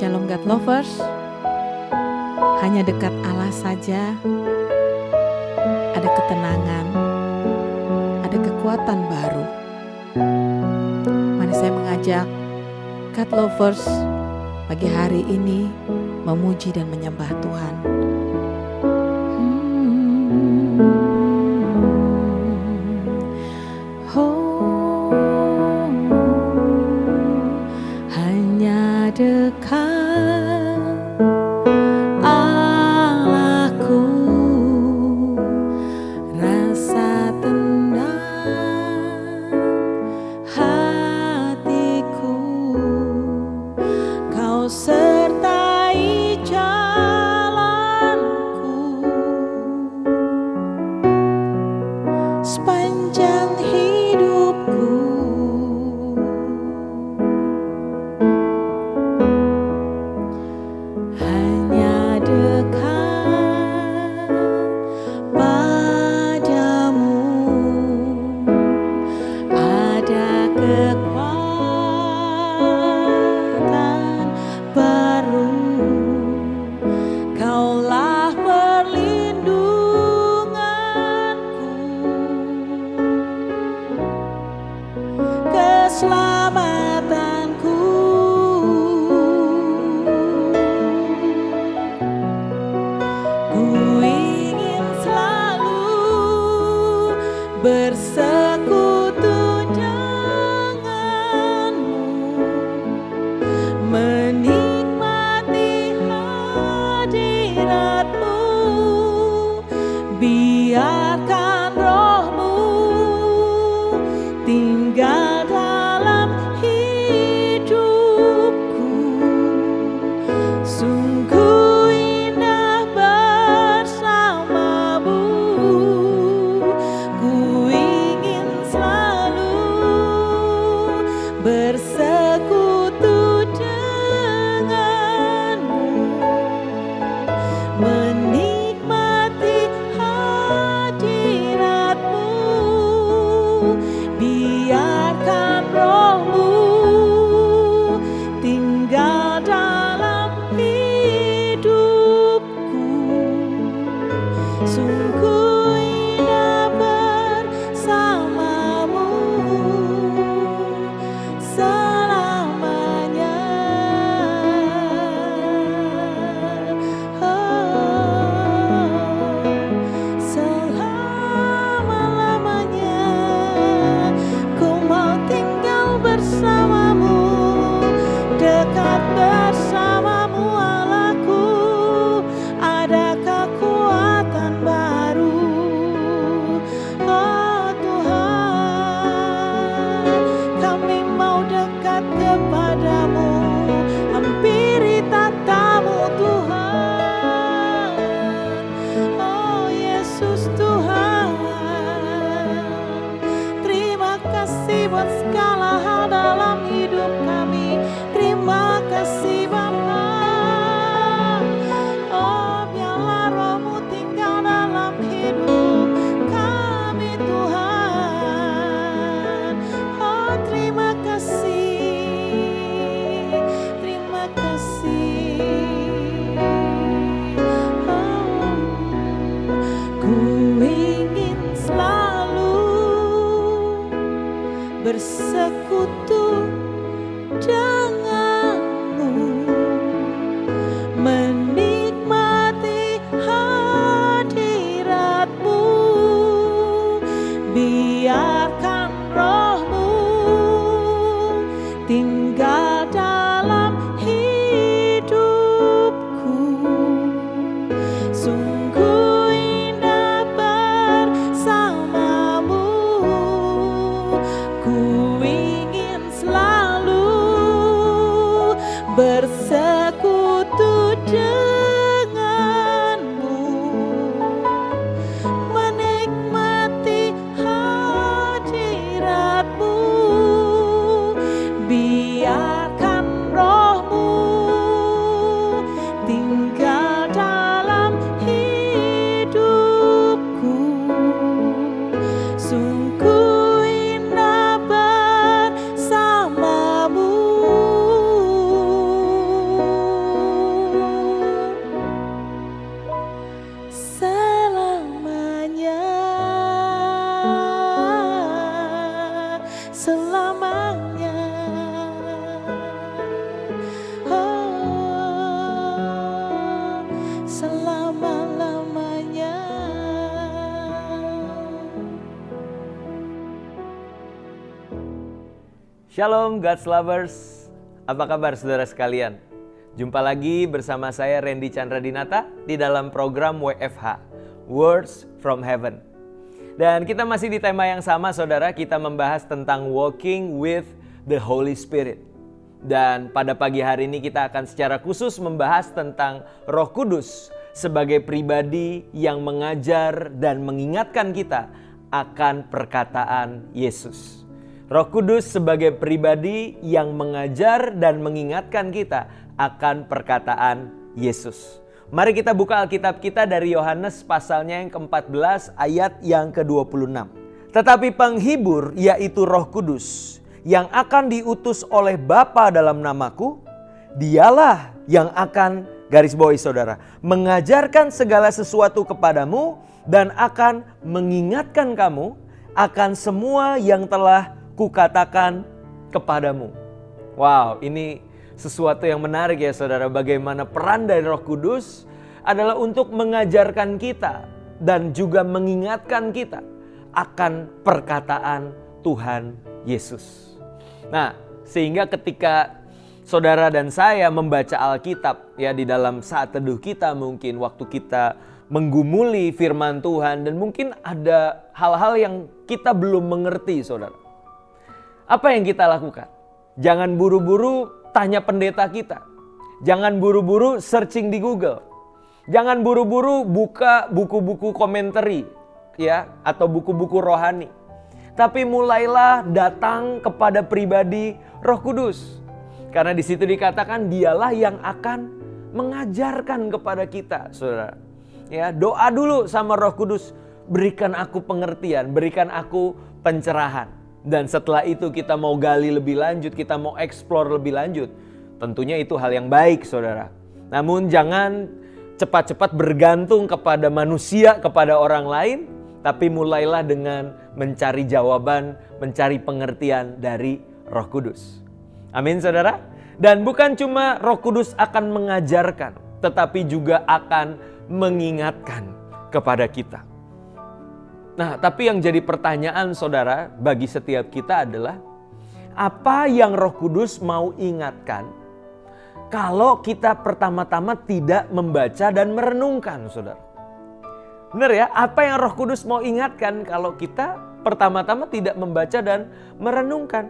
Shalom God Lovers, hanya dekat Allah saja ada ketenangan, ada kekuatan baru. Mari saya mengajak God Lovers pagi hari ini memuji dan menyembah Tuhan. Hanya dekat Allahku, rasa tenang hatiku, Kau sertai jalanku sepanjang hidupku. Hanya dekat padamu ada kekuatan baru. Kaulah perlindunganku, keselamatanku. Ku ingin selalu bersekutu denganmu, menikmati hadiratmu. Biarkan rohmu tinggal dalam hidupku. Sungguh indah bersamamu. Ku ingin selalu bersekutu denganmu, menikmati hadiratmu. Biarkan rohmu tinggal dalam hidupku. Sungguh indah bersamamu selamanya. Selama-lamanya ku mau tinggal bersamamu, dekat bersamamu Allahku. Ada kekuatan baru, oh Tuhan. Kami mau dekat kepadamu, hampiri tatamu Tuhan. Oh Yesus Tuhan, terima kasih buat segala hal dalam hidup kami. Terima kasih Bapa. Oh biarlah rohmu tinggal dalam hidup kami Tuhan. Oh terima kasih, terima kasih. Oh, ku ingin selalu bersekutu denganmu, menikmati hadiratmu. Biarkan rohmu tinggal dalam hidupku. Sungguh indah bersamamu. Ku ingin selalu bersekutu denganmu, menikmati hadiratmu. Shalom God's Lovers, apa kabar saudara sekalian? Jumpa lagi bersama saya Randy Chandra Dinata di dalam program WFH, Words from Heaven. Dan kita masih di tema yang sama saudara, kita membahas tentang walking with the Holy Spirit. Dan pada pagi hari ini kita akan secara khusus membahas tentang Roh Kudus sebagai pribadi yang mengajar dan mengingatkan kita akan perkataan Yesus. Roh Kudus sebagai pribadi yang mengajar dan mengingatkan kita akan perkataan Yesus. Mari kita buka Alkitab kita dari Yohanes pasalnya yang ke-14 ayat yang ke-26. Tetapi penghibur yaitu Roh Kudus yang akan diutus oleh Bapa dalam namaku, dialah yang akan, garis bawahi saudara, mengajarkan segala sesuatu kepadamu dan akan mengingatkan kamu akan semua yang telah kukatakan kepadamu. Wow, ini sesuatu yang menarik ya saudara. Bagaimana peran dari Roh Kudus adalah untuk mengajarkan kita dan juga mengingatkan kita akan perkataan Tuhan Yesus. Nah, sehingga ketika saudara dan saya membaca Alkitab ya di dalam saat teduh kita, mungkin waktu kita menggumuli firman Tuhan, dan mungkin ada hal-hal yang kita belum mengerti saudara. Apa yang kita lakukan? Jangan buru-buru tanya pendeta kita. Jangan buru-buru searching di Google. Jangan buru-buru buka buku-buku komentari ya, atau buku-buku rohani. Tapi mulailah datang kepada pribadi Roh Kudus. Karena di situ dikatakan dialah yang akan mengajarkan kepada kita, saudara. Ya, doa dulu sama Roh Kudus, berikan aku pengertian, berikan aku pencerahan. Dan setelah itu kita mau gali lebih lanjut, kita mau explore lebih lanjut. Tentunya itu hal yang baik saudara. Namun jangan cepat-cepat bergantung kepada manusia, kepada orang lain. Tapi mulailah dengan mencari jawaban, mencari pengertian dari Roh Kudus. Amin saudara. Dan bukan cuma Roh Kudus akan mengajarkan, tetapi juga akan mengingatkan kepada kita. Nah, tapi yang jadi pertanyaan saudara bagi setiap kita adalah, apa yang Roh Kudus mau ingatkan kalau kita pertama-tama tidak membaca dan merenungkan, saudara? Benar ya, apa yang Roh Kudus mau ingatkan kalau kita pertama-tama tidak membaca dan merenungkan?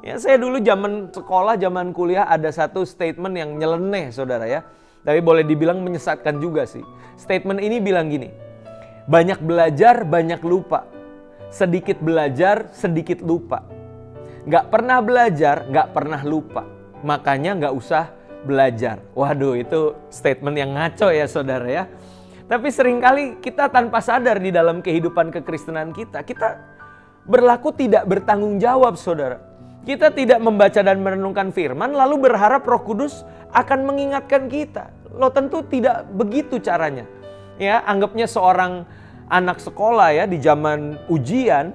Ya, saya dulu zaman sekolah, zaman kuliah ada satu statement yang nyeleneh saudara ya. Tapi boleh dibilang menyesatkan juga sih. Statement ini bilang gini, banyak belajar, banyak lupa. Sedikit belajar, sedikit lupa. Gak pernah belajar, gak pernah lupa. Makanya gak usah belajar. Waduh, itu statement yang ngaco ya saudara ya. Tapi seringkali kita tanpa sadar di dalam kehidupan kekristenan kita berlaku tidak bertanggung jawab saudara. Kita tidak membaca dan merenungkan firman lalu berharap Roh Kudus akan mengingatkan kita. Loh tentu tidak begitu caranya. Ya, anggapnya seorang anak sekolah ya di zaman ujian,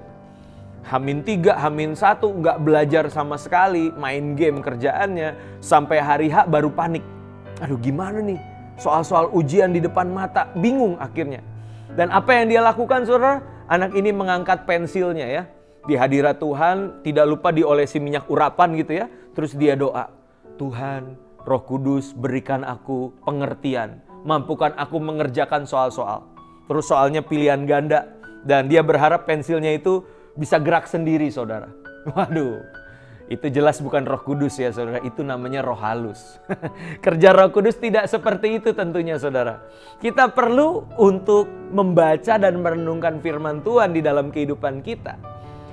H-3, H-1 nggak belajar sama sekali, main game kerjaannya, sampai hari H baru panik. Aduh gimana nih, soal-soal ujian di depan mata, bingung akhirnya. Dan apa yang dia lakukan saudara? Anak ini mengangkat pensilnya ya, di hadirat Tuhan, tidak lupa diolesi minyak urapan gitu ya. Terus dia doa, Tuhan Roh Kudus berikan aku pengertian, mampukan aku mengerjakan soal-soal. Terus soalnya pilihan ganda. Dan dia berharap pensilnya itu bisa gerak sendiri saudara. Waduh, itu jelas bukan Roh Kudus ya saudara. Itu namanya roh halus. Kerja Roh Kudus tidak seperti itu tentunya saudara. Kita perlu untuk membaca dan merenungkan firman Tuhan di dalam kehidupan kita.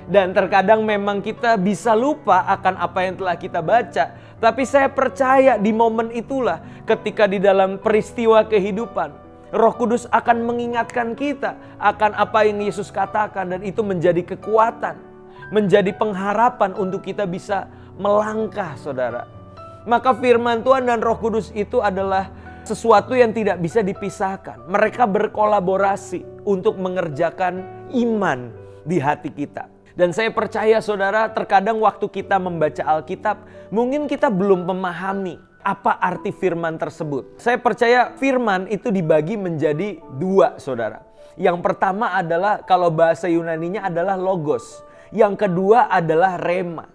Dan terkadang memang kita bisa lupa akan apa yang telah kita baca. Tapi saya percaya di momen itulah ketika di dalam peristiwa kehidupan, Roh Kudus akan mengingatkan kita akan apa yang Yesus katakan. Dan itu menjadi kekuatan, menjadi pengharapan untuk kita bisa melangkah saudara. Maka firman Tuhan dan Roh Kudus itu adalah sesuatu yang tidak bisa dipisahkan. Mereka berkolaborasi untuk mengerjakan iman di hati kita. Dan saya percaya saudara, terkadang waktu kita membaca Alkitab, mungkin kita belum memahami apa arti firman tersebut. Saya percaya firman itu dibagi menjadi dua saudara. Yang pertama adalah, kalau bahasa Yunaninya adalah logos. Yang kedua adalah rema.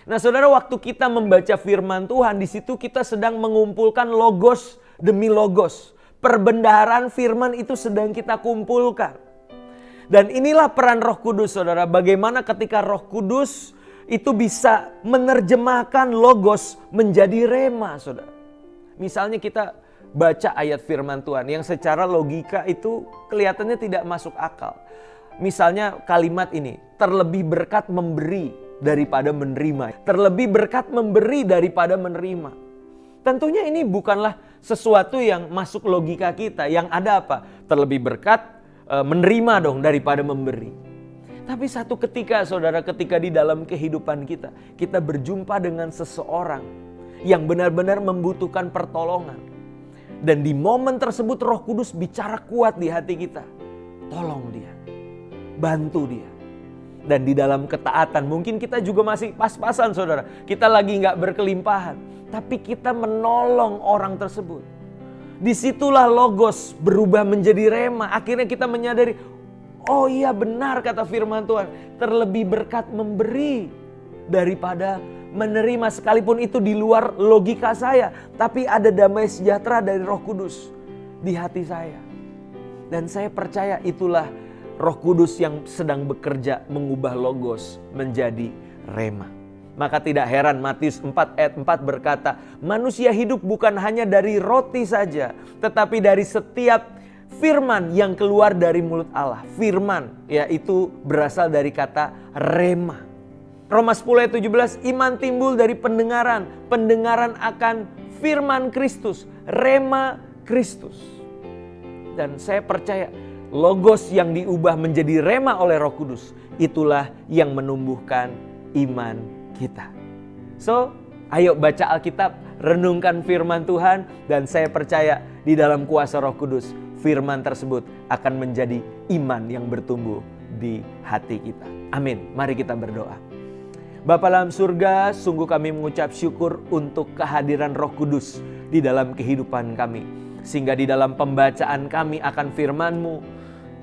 Nah saudara, waktu kita membaca firman Tuhan, di situ kita sedang mengumpulkan logos demi logos. Perbendaharaan firman itu sedang kita kumpulkan. Dan inilah peran Roh Kudus saudara, bagaimana ketika Roh Kudus itu bisa menerjemahkan logos menjadi rema saudara. Misalnya kita baca ayat firman Tuhan yang secara logika itu kelihatannya tidak masuk akal. Misalnya kalimat ini, terlebih berkat memberi daripada menerima. Terlebih berkat memberi daripada menerima. Tentunya ini bukanlah sesuatu yang masuk logika kita. Yang ada apa? Terlebih berkat menerima dong daripada memberi. Tapi satu ketika saudara, ketika di dalam kehidupan kita, kita berjumpa dengan seseorang yang benar-benar membutuhkan pertolongan. Dan di momen tersebut Roh Kudus bicara kuat di hati kita. Tolong dia, bantu dia. Dan di dalam ketaatan mungkin kita juga masih pas-pasan saudara. Kita lagi gak berkelimpahan. Tapi kita menolong orang tersebut. Disitulah logos berubah menjadi rema. Akhirnya kita menyadari, oh iya benar kata firman Tuhan. Terlebih berkat memberi daripada menerima, sekalipun itu di luar logika saya. Tapi ada damai sejahtera dari Roh Kudus di hati saya. Dan saya percaya itulah Roh Kudus yang sedang bekerja mengubah logos menjadi rema. Maka tidak heran Matius 4 ayat 4 berkata, manusia hidup bukan hanya dari roti saja, tetapi dari setiap firman yang keluar dari mulut Allah. Firman yaitu berasal dari kata rema. Roma 10 ayat 17, iman timbul dari pendengaran. Pendengaran akan firman Kristus, rema Kristus. Dan saya percaya logos yang diubah menjadi rema oleh Roh Kudus, itulah yang menumbuhkan iman kita. So, ayo baca Alkitab, renungkan firman Tuhan, dan saya percaya di dalam kuasa Roh Kudus, firman tersebut akan menjadi iman yang bertumbuh di hati kita. Amin. Mari kita berdoa. Bapa dalam surga, sungguh kami mengucap syukur untuk kehadiran Roh Kudus di dalam kehidupan kami. Sehingga di dalam pembacaan kami akan firman-Mu,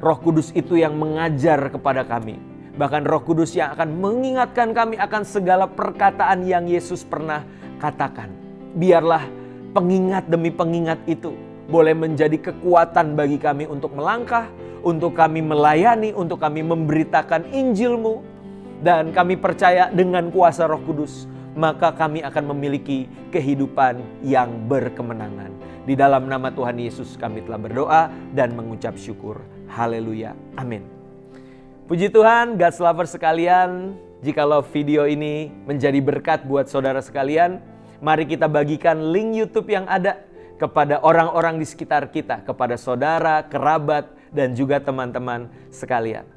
Roh Kudus itu yang mengajar kepada kami. Bahkan Roh Kudus yang akan mengingatkan kami akan segala perkataan yang Yesus pernah katakan. Biarlah pengingat demi pengingat itu boleh menjadi kekuatan bagi kami untuk melangkah, untuk kami melayani, untuk kami memberitakan Injil-Mu. Dan kami percaya dengan kuasa Roh Kudus, maka kami akan memiliki kehidupan yang berkemenangan. Di dalam nama Tuhan Yesus kami telah berdoa dan mengucap syukur. Haleluya. Amin. Puji Tuhan, God's lovers sekalian. Jikalau video ini menjadi berkat buat saudara sekalian, mari kita bagikan link YouTube yang ada kepada orang-orang di sekitar kita, kepada saudara, kerabat, dan juga teman-teman sekalian.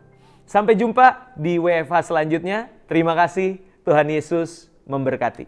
Sampai jumpa di WFH selanjutnya. Terima kasih, Tuhan Yesus memberkati.